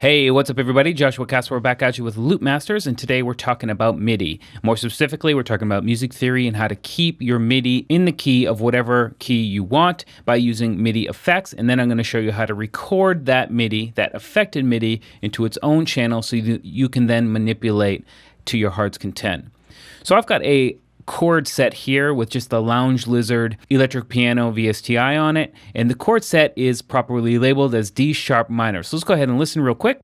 Hey, what's up everybody? Joshua Casper back at you with Loop Masters, and today we're talking about MIDI. More specifically, we're talking about music theory and how to keep your MIDI in the key of whatever key you want by using MIDI effects, and then I'm going to show you how to record that MIDI, that affected MIDI, into its own channel so you can then manipulate to your heart's content. So I've got a chord set here with just the Lounge Lizard electric piano VSTI on it, and the chord set is properly labeled as D sharp minor. So let's go ahead and listen real quick.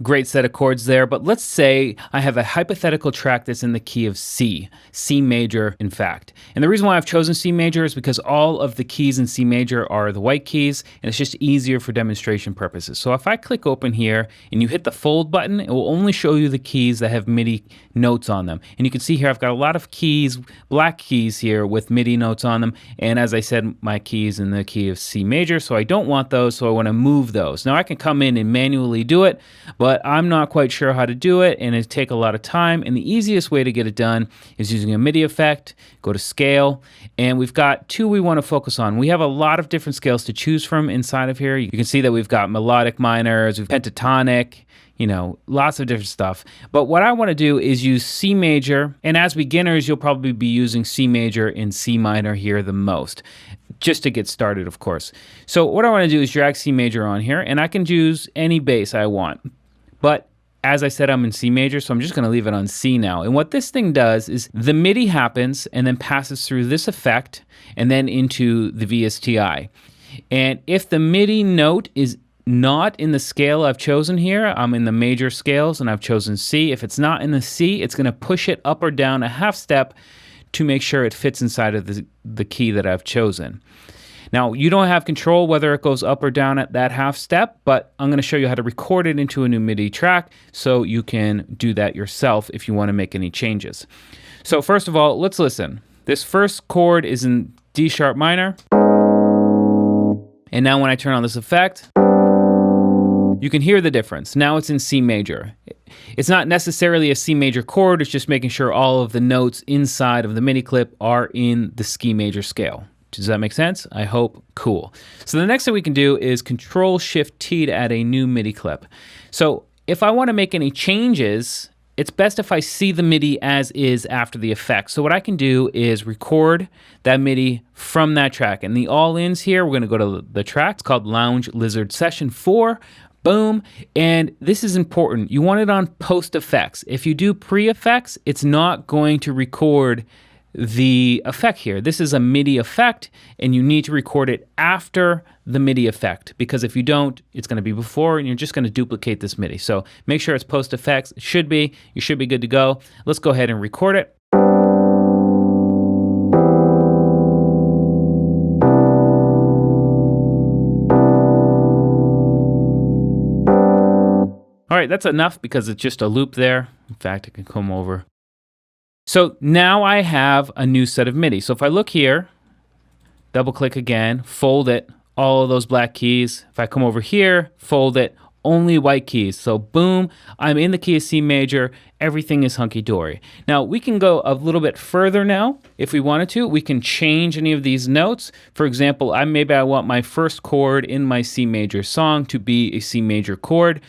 Great set of chords there, but let's say I have a hypothetical track that's in the key of C major in fact. And the reason why I've chosen C major is because all of the keys in C major are the white keys, and it's just easier for demonstration purposes. So if I click open here and you hit the fold button, it will only show you the keys that have MIDI notes on them. And you can see here I've got a lot of keys, black keys here with MIDI notes on them, and as I said, my keys in the key of C major, so I don't want those, so I want to move those. Now I can come in and manually do it, but I'm not quite sure how to do it, and it'd take a lot of time, and the easiest way to get it done is using a MIDI effect. Go to scale, and we've got two we want to focus on. We have a lot of different scales to choose from inside of here. You can see that we've got melodic minors, we've pentatonic, lots of different stuff. But what I want to do is use C major, and as beginners, you'll probably be using C major and C minor here the most, just to get started, of course. So what I want to do is drag C major on here, and I can choose any bass I want. But as I said, I'm in C major, so I'm just going to leave it on C now. And what this thing does is the MIDI happens and then passes through this effect and then into the VSTI. And if the MIDI note is not in the scale I've chosen here, I'm in the major scales and I've chosen C. If it's not in the C, it's going to push it up or down a half step to make sure it fits inside of the key that I've chosen. Now, you don't have control whether it goes up or down at that half step, but I'm going to show you how to record it into a new MIDI track so you can do that yourself if you want to make any changes. So first of all, let's listen. This first chord is in D sharp minor. And now when I turn on this effect, you can hear the difference. Now it's in C major. It's not necessarily a C major chord, it's just making sure all of the notes inside of the MIDI clip are in the C major scale. Does that make sense? I hope. Cool. So the next thing we can do is Control-Shift-T to add a new MIDI clip. So if I want to make any changes, it's best if I see the MIDI as is after the effect. So what I can do is record that MIDI from that track. And the all-ins here, we're going to go to the track. It's called Lounge Lizard Session 4. Boom. And this is important. You want it on post-effects. If you do pre-effects, it's not going to record the effect here. This is a MIDI effect, and you need to record it after the MIDI effect, because if you don't, it's going to be before, and you're just going to duplicate this MIDI. So make sure it's post effects. It should be. You should be good to go. Let's go ahead and record it. All right, that's enough because it's just a loop there. In fact, I can come over. So now I have a new set of MIDI. So if I look here, double click again, fold it, all of those black keys. If I come over here, fold it, only white keys. So boom, I'm in the key of C major, everything is hunky-dory. Now we can go a little bit further now if we wanted to. We can change any of these notes. For example, maybe I want my first chord in my C major song to be a C major chord.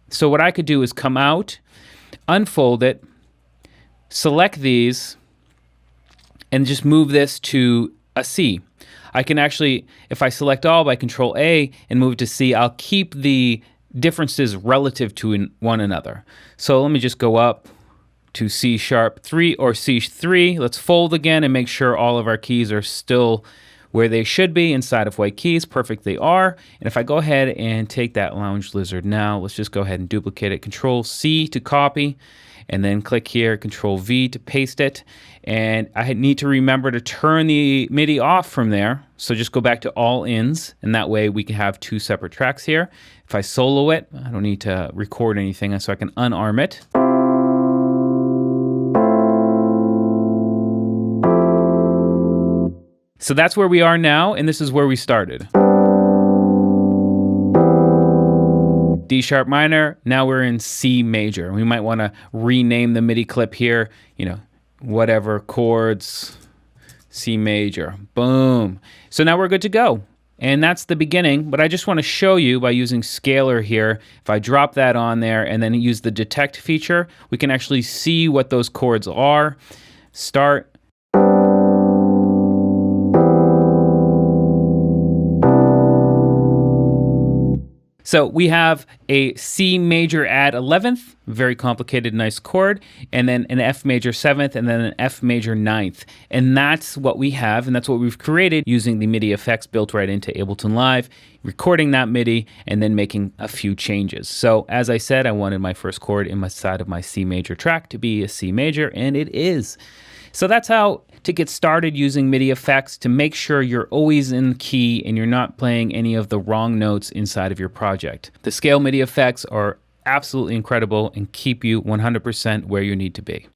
So what I could do is come out, unfold it, select these, and just move this to a C. I can actually, if I select all by Control A and move to C, I'll keep the differences relative to one another. So let me just go up to C sharp 3 or C3. Let's fold again and make sure all of our keys are still where they should be inside of white keys. Perfect, they are. And if I go ahead and take that Lounge Lizard now, let's just go ahead and duplicate it. Control C to copy, and then click here, Control V to paste it. And I need to remember to turn the MIDI off from there. So just go back to all ins, and that way we can have two separate tracks here. If I solo it, I don't need to record anything, so I can unarm it. So that's where we are now, and this is where we started. D sharp minor, now we're in C major. We might want to rename the MIDI clip here, whatever chords, C major. Boom. So now we're good to go. And that's the beginning, but I just want to show you by using Scalar here. If I drop that on there and then use the detect feature, we can actually see what those chords are. Start. So we have a C major add 11th, very complicated, nice chord, and then an F major 7th, and then an F major 9th. And that's what we have, and that's what we've created using the MIDI effects built right into Ableton Live, recording that MIDI, and then making a few changes. So as I said, I wanted my first chord inside of my C major track to be a C major, and it is. So that's how to get started using MIDI effects, to make sure you're always in key and you're not playing any of the wrong notes inside of your project. The Scale MIDI effects are absolutely incredible and keep you 100% where you need to be.